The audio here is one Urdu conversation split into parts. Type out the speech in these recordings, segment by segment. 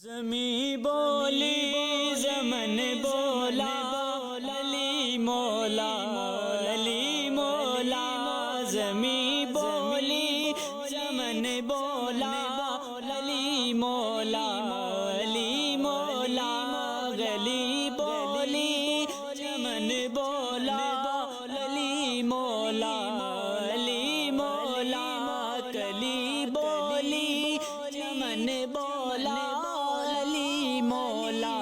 زمیں بولی زمن بولا علی مولا علی مولا زمیں بولی زمن بولا علی مولا علی مولا گلی بولی زمن بولا علی مولا علی مولا کلی بولی زمن بولا علی مولا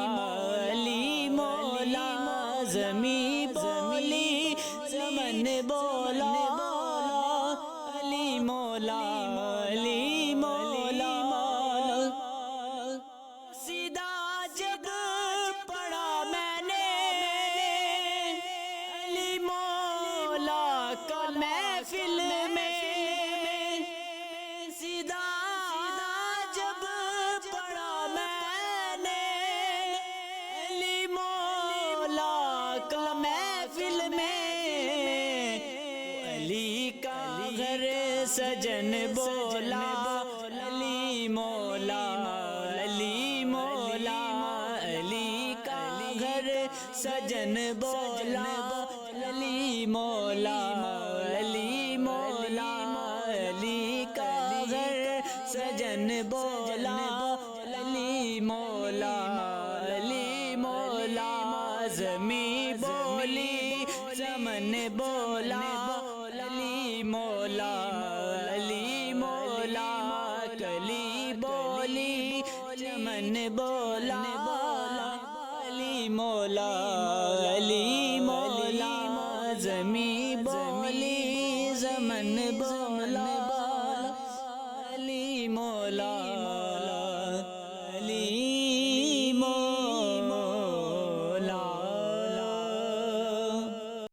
علی مولا زمیں بولی زمن بولا علی مولا علی مولا سیدھا جب پڑھا میں نے علی مولا کا محفل میں سیدھا جب پڑھا میں نے علی مولا کا محفل میں علی کا گھر سجن بولا علی مولا علی مولا علی کا گھر سجن بولا علی مولا علی مولا علی کا گھر سجن بولا علی مولا علی مولا زمیں بولی زمن بولا علی مولا علی مولا کلی بولی زمن بولا علی مولا